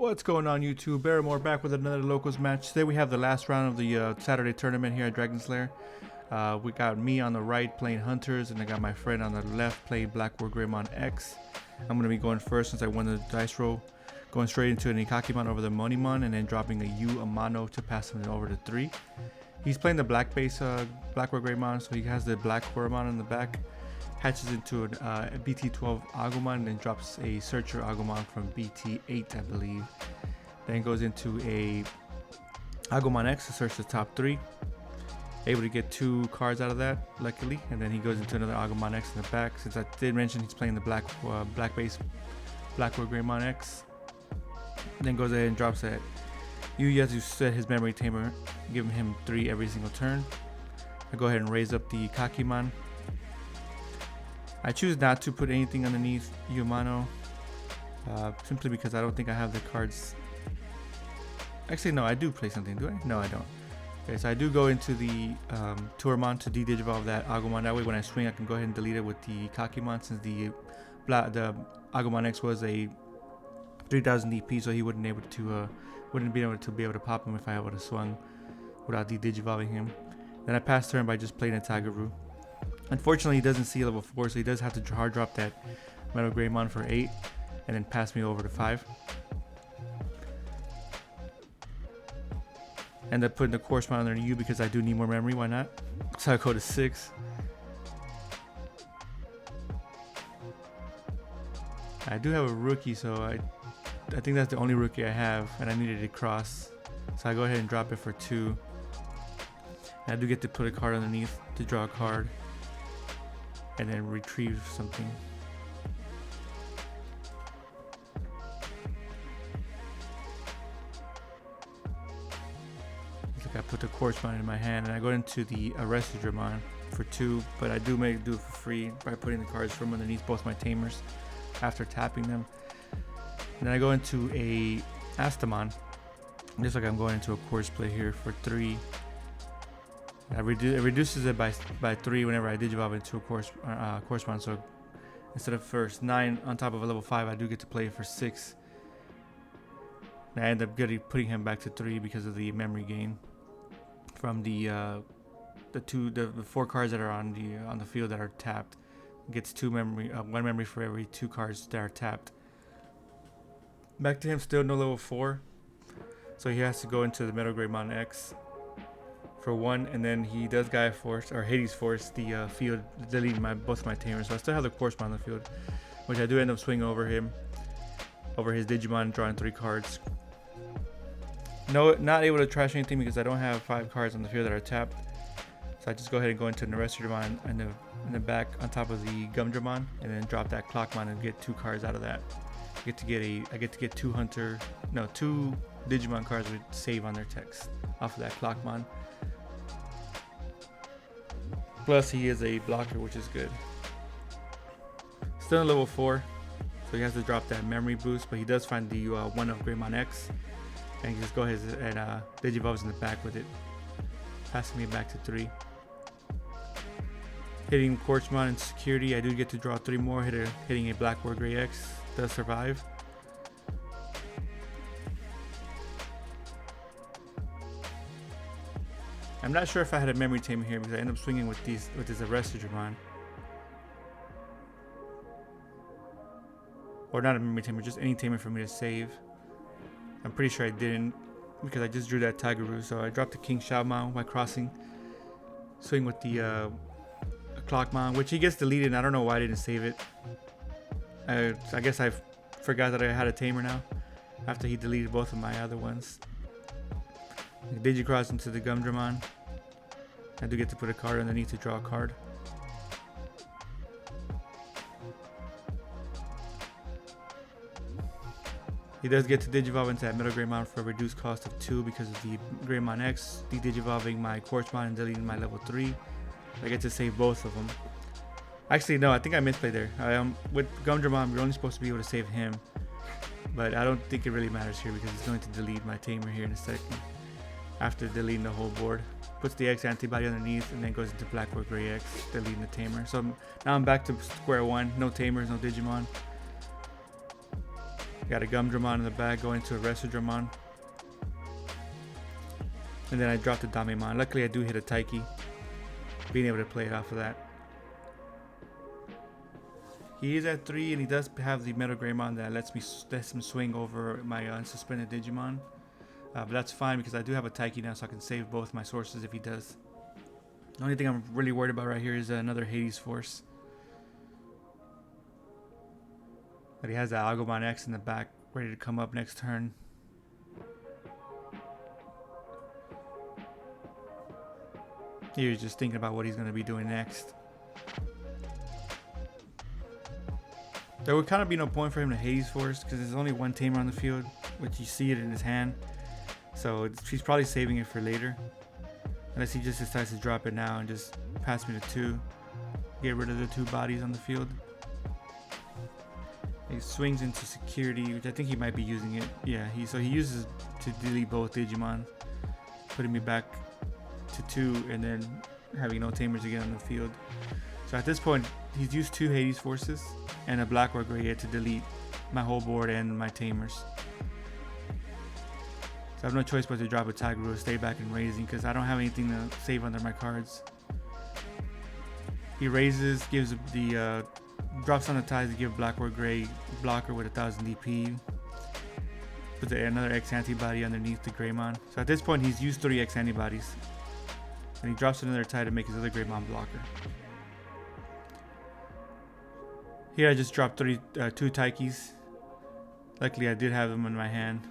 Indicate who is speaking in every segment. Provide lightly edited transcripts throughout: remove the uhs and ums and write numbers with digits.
Speaker 1: What's going on, YouTube? Barrymore back with another locals match. Today we have the last round of the Saturday tournament here at Dragon's Lair. We got me on the right playing Hunters, and I got my friend on the left playing Blackboard Greymon X. I'm going to be going first since I won the dice roll. Going straight into an Ikakimon over the Monimon, and then dropping a U Amano to pass him over to 3. He's playing the black base Blackboard Greymon, so he has the black Horomon in the back. Hatches into a BT12 Agumon and then drops a Searcher Agumon from BT8, I believe. Then goes into a Agumon X to search the top 3. Able to get 2 cards out of that, luckily. And then he goes into another Agumon X in the back. Since I did mention he's playing the black base Blackboard Greymon X. Then goes ahead and drops that Yuyazu set his memory tamer, giving him 3 every single turn. I go ahead and raise up the Kakimon. I choose not to put anything underneath Yumano, simply because I don't think I have the cards. Actually, no, I do play something, do I? No, I don't. Okay, so I do go into the Tourmon to de-digivolve that Agumon. That way when I swing, I can go ahead and delete it with the Kakimon, since the Agumon X was a 3000 DP, so he wouldn't be able to pop him if I would have swung without de-digivolving him. Then I pass turn by just playing a Tagaru. Unfortunately, he doesn't see level 4, so he does have to hard drop that Metal Greymon for 8 and then pass me over to 5. End up putting the corresponding under U because I do need more memory, why not? So I go to 6. I do have a rookie, so I think that's the only rookie I have, and I needed to cross. So I go ahead and drop it for 2. And I do get to put a card underneath to draw a card. And then retrieve something. Looks like I put the corresponding in my hand, and I go into the Arrested Dramon for 2, but I do do it for free by putting the cards from underneath both my Tamers after tapping them. And then I go into a Astamon, just like I'm going into a Course Play here for 3. It reduces it by 3 whenever I digivolve into a correspond. So instead of first 9 on top of a level 5, I do get to play it for 6. And I end up putting him back to 3 because of the memory gain from the 4 cards that are on the field that are tapped. Gets 2 memory, 1 memory for every 2 cards that are tapped. Back to him, still no level 4, so he has to go into the Metal Greymon X for 1, and then he does Gaia Force or Hades Force the field, deleting both my Tamers. So I still have the corresponding field, which I do end up swinging over his Digimon, drawing 3 cards. No, not able to trash anything because I don't have 5 cards on the field that are tapped. So I just go ahead and go into an Arrested Dramon in the back on top of the Gumdramon, and then drop that Clockmon and get 2 cards out of that. I get to get 2 Digimon cards with save on their text off of that Clockmon. Plus he is a blocker, which is good. Still in level 4, so he has to drop that memory boost, but he does find the one of Greymon X, and he just go ahead and digivolves in the back with it, passing me back to 3. Hitting Quartzmon in security, I do get to draw 3 more. Hitting a Blackboard Grey X does survive. I'm not sure if I had a memory tamer here because I end up swinging with this Arrested Dramon. Or not a memory tamer, just any tamer for me to save. I'm pretty sure I didn't because I just drew that Tagaru. So I dropped the King Shaomao by crossing. Swing with the Clockmon, which he gets deleted, and I don't know why I didn't save it. I guess I forgot that I had a tamer now after he deleted both of my other ones. Digicross into the Gumdramon. I do get to put a card underneath to draw a card. He does get to digivolve into that Metal Greymon for a reduced cost of 2 because of the Greymon X, de-digivolving my Corresponding and deleting my level 3. I get to save both of them. Actually, no, I think I misplayed there. With Gumdramon, we're only supposed to be able to save him, but I don't think it really matters here because he's going to delete my Tamer here in a second. After deleting the whole board, puts the X antibody underneath, and then goes into Blackboard Grey X, deleting the Tamer. So now I'm back to square one. No Tamers, no Digimon. Got a Gumdramon in the back, going to a Reshiramon. And then I dropped the Damemon. Luckily I do hit a Taiki, being able to play it off of that. He is at 3 and he does have the Metal Greymon that lets him swing over my unsuspended Digimon. But that's fine because I do have a Taiki now, so I can save both my sources if he does. The only thing I'm really worried about right here is another Hades Force. But he has that Agumon X in the back, ready to come up next turn. He's just thinking about what he's going to be doing next. There would kind of be no point for him to Hades Force because there's only one Tamer on the field, which you see it in his hand. So he's probably saving it for later. Unless he just decides to drop it now and just pass me the 2. Get rid of the 2 bodies on the field. He swings into security, which I think he might be using it. Yeah, so he uses to delete both Digimon, putting me back to 2 and then having no Tamers again on the field. So at this point, he's used 2 Hades Forces and a Black or Gray to delete my whole board and my Tamers. So I have no choice but to drop a Taguru, stay back and raising because I don't have anything to save under my cards. He raises, gives the drops on the ties to give Black or Gray blocker with 1000 DP. Puts another X antibody underneath the Greymon. So at this point, he's used 3 X antibodies. And he drops another tie to make his other Greymon blocker. Here I just dropped 2 Taikis. Luckily I did have them in my hand.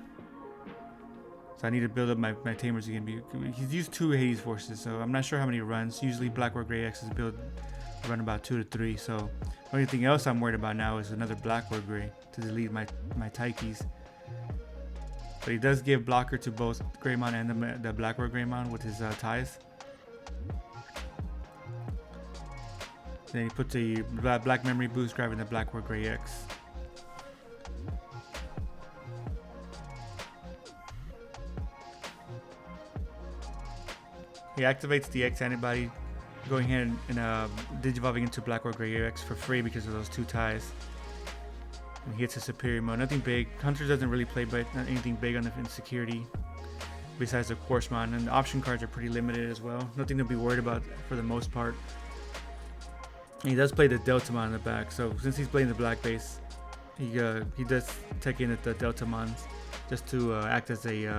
Speaker 1: So I need to build up my Tamers again. He's used 2 Hades Forces, so I'm not sure how many runs. Usually Black or Gray X's run about 2 to 3. So the only thing else I'm worried about now is another Black or Gray to delete my Taikis. But he does give blocker to both Greymon and the Black or Greymon with his ties. Then he puts a black memory boost, grabbing the Black or Gray X. He activates the X antibody, going ahead and digivolving into Black or Gray X for free because of those 2 ties. And he hits a superior mode. Nothing big. Hunter doesn't really play but not anything big on the insecurity besides the Coursemon, and the option cards are pretty limited as well. Nothing to be worried about for the most part. And he does play the Deltamon in the back, so since he's playing the black base, he does take in the Deltamons just to act as a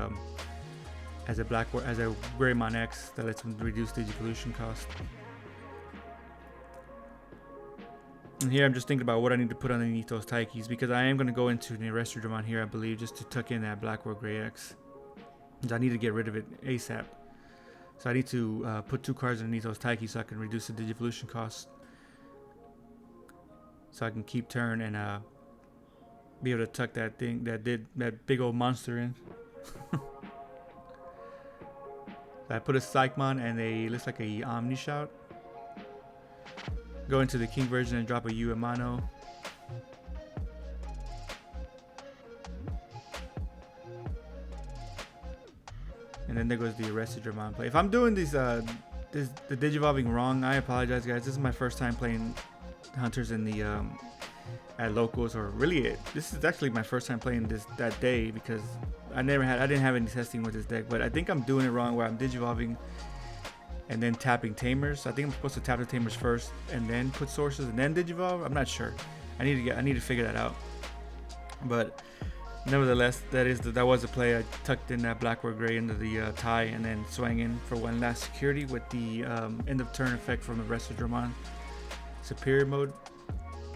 Speaker 1: Greymon X that lets him reduce the evolution cost. And here I'm just thinking about what I need to put underneath those Taikis because I am going to go into the Reshiramon here, I believe, just to tuck in that Black or Gray X. I need to get rid of it ASAP. So I need to put 2 cards underneath those Taikis so I can reduce the Digivolution cost. So I can keep turn and be able to tuck that big old monster in. So I put a Psychmon and looks like a Omni Shout. Go into the King version and drop a Uemano. And then there goes the Reshiramon play. If I'm doing the Digivolving wrong, I apologize, guys. This is my first time playing Hunters in the at locals, or really this is actually my first time playing that day because I didn't have any testing with this deck. But I think I'm doing it wrong where I'm Digivolving and then tapping Tamers. So I think I'm supposed to tap the Tamers first and then put sources and then Digivolve. I'm not sure. I need to figure that out. But nevertheless, that was a play. I tucked in that Black or Gray into the tie and then swang in for one last security with the end of turn effect from the Reshiramon. Superior mode.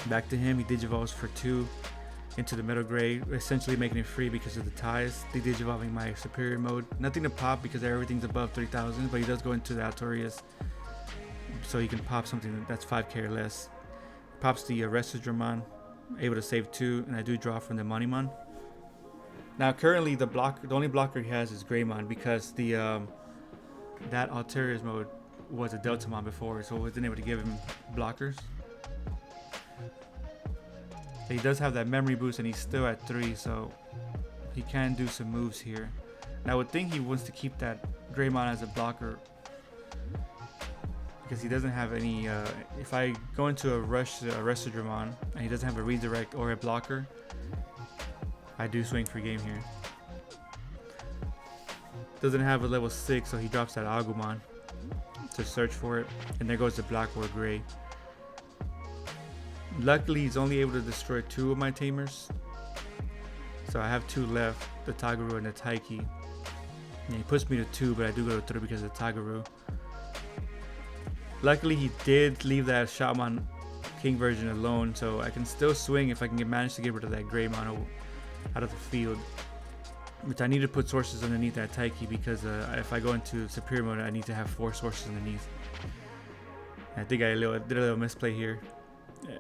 Speaker 1: Back to him. He Digivolves for 2 into the Metal Gray, essentially making it free because of the ties. Digivolving my Superior mode. Nothing to pop because everything's above 3,000, but he does go into the Altorius, so he can pop something that's 5k or less. Pops the Reshiramon, able to save 2, and I do draw from the Monimon. Now currently the only blocker he has is Greymon because that Altorius mode was a Deltamon before, so I wasn't able to give him blockers. He does have that memory boost and he's still at 3, so he can do some moves here. And I would think he wants to keep that Greymon as a blocker because he doesn't have any if I go into a Reshiramon and he doesn't have a redirect or a blocker, I do swing for game here. Doesn't have a level 6, so he drops that Agumon to search for it. And there goes the Black War Gray. Luckily, he's only able to destroy 2 of my Tamers. So I have 2 left, the Tagaru and the Taiki. And he puts me to 2, but I do go to 3 because of the Tagaru. Luckily, he did leave that Shaman King version alone, so I can still swing if I can manage to get rid of that Gray Mono out of the field. Which I need to put sources underneath that Taiki because if I go into Superior mode, I need to have 4 sources underneath. I think I did a little misplay here. Yeah.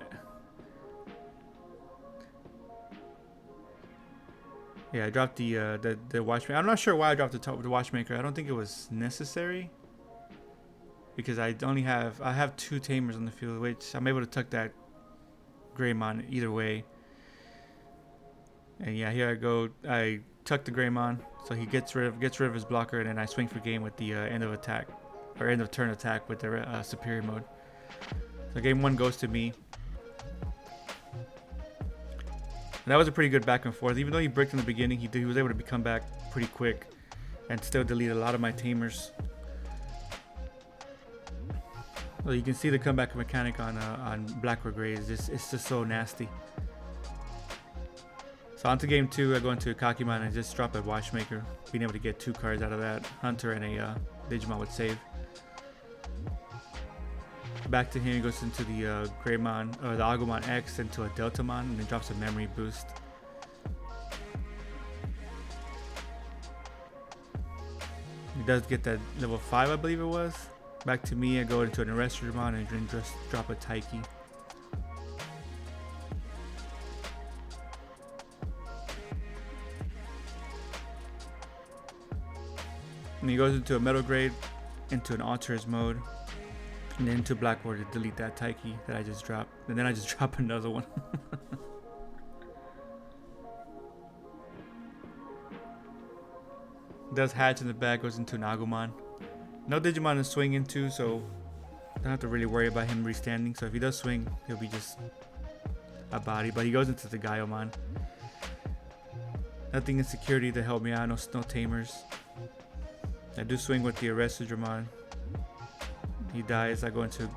Speaker 1: Yeah, I dropped the Watchmaker. I'm not sure why I dropped the Watchmaker. I don't think it was necessary because I have 2 Tamers on the field, which I'm able to tuck that Greymon either way. And yeah, here I go. I tuck the Greymon, so he gets rid of his blocker, and then I swing for game with the end of attack or end of turn attack with the Superior mode. So game 1 goes to me. And that was a pretty good back and forth. Even though he bricked in the beginning, he was able to come back pretty quick and still delete a lot of my Tamers. Well, you can see the comeback mechanic on Black or Gray. It's just so nasty. So on to game 2, I go into Kakimon and just drop a Watchmaker, being able to get 2 cards out of that. Hunter and a Digimon would save. Back to him, he goes into the Greymon, or the Agumon X into a Deltamon, and then drops a memory boost. He does get that level 5, I believe it was. Back to me, I go into an Arrestramon and then just drop a Taiki. And he goes into a Metal Grade, into an Altars mode, and then into Black War to delete that Taiki that I just dropped. And then I just drop another one. Does hatch in the back, goes into an Agumon. No Digimon to swing into, so I don't have to really worry about him restanding. So if he does swing, he'll be just a body. But he goes into the Gaiomon. Nothing in security to help me out, no Tamers. I do swing with the Arrestramon. He dies, I go into,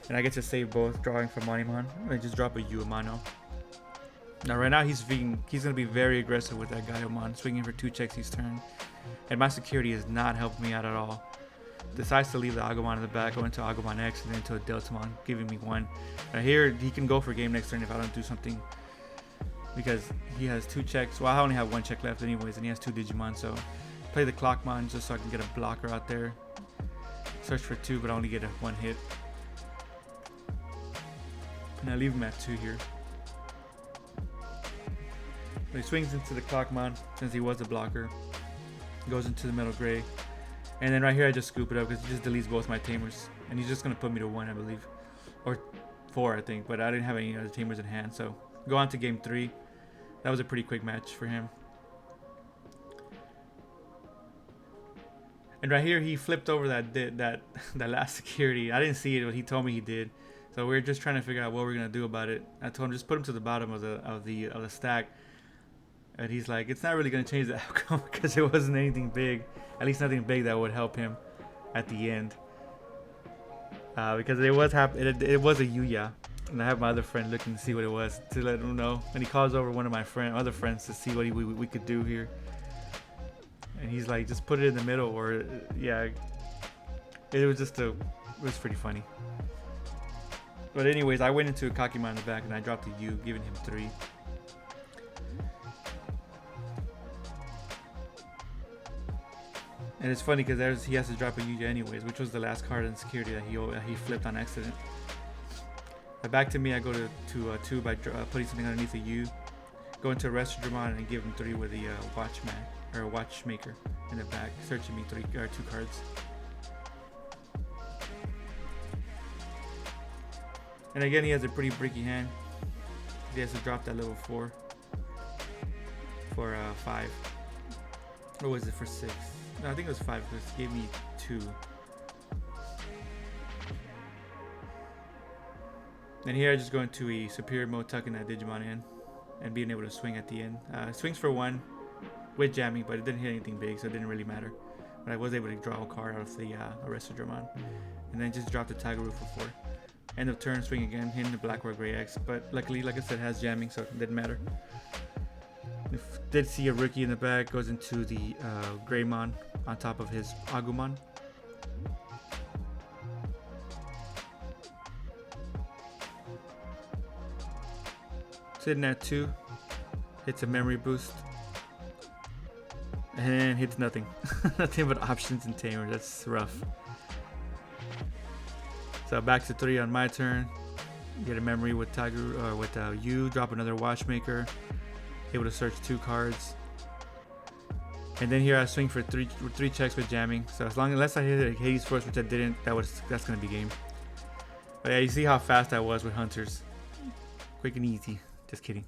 Speaker 1: and I get to save both, drawing from Monimon. I just drop a Uemano. Now right now he's gonna be very aggressive with that Gaiomon, swinging for 2 checks each turn. And my security is not helping me out at all. Decides to leave the Agumon in the back, go into Agumon X and then into a Deltamon, giving me 1. Now here he can go for game next turn if I don't do something. Because he has 2 checks. Well, I only have 1 check left anyways, and he has 2 Digimon, so play the Clockmon just so I can get a blocker out there. Search for 2, but I only get 1 hit. And I leave him at 2 here. But he swings into the Clockmon since he was a blocker. Goes into the Metal Gray. And then right here I just scoop it up because he just deletes both my Tamers. And he's just going to put me to 1, I believe. Or 4, I think. But I didn't have any other Tamers in hand. So go on to game 3. That was a pretty quick match for him. And right here he flipped over that last security. I didn't see it, but he told me he did. So we're just trying to figure out what we're gonna do about it. I told him just put him to the bottom of the stack. And he's like, it's not really gonna change the outcome because it wasn't anything big. At least nothing big that would help him at the end. Because it was a Yuya. And I have my other friend looking to see what it was to let him know. And he calls over one of my other friends to see what we could do here. And he's like, just put it in the middle, or yeah. It was pretty funny. But anyways, I went into a Kakimon in the back and I dropped a U, giving him 3. And it's funny because he has to drop a Yuya anyways, which was the last card in security that he flipped on accident. But back to me, I go to 2 by putting something underneath a U. Go into Arrestramon and give him 3 with the Watchmaker in the back, searching me 2 cards. And again, he has a pretty bricky hand. He has to drop that level 4 for 5. Or was it for 6? No, I think it was 5 because he gave me 2. And here I just go into a Superior mode, tucking that Digimon in. and being able to swing at the end. Swings for 1 with jamming, but it didn't hit anything big, so it didn't really matter. But I was able to draw a card out of the Arrested Dramon, and then just drop the Tiger Root for 4. End of turn, swing again, hitting the Black War Gray X, but luckily, like I said, has jamming, so it didn't matter. We did see a rookie in the back, goes into the Greymon on top of his Agumon. Sitting at 2, hits a memory boost, and hits nothing. Nothing but options and Tamer. That's rough. So back to 3 on my turn. Get a memory with Tiger or with you. Drop another Watchmaker. Able to search 2 cards. And then here I swing for 3 checks with jamming. So unless I hit Hades first, which I didn't, that's gonna be game. But yeah, you see how fast I was with Hunters. Quick and easy. Just kidding.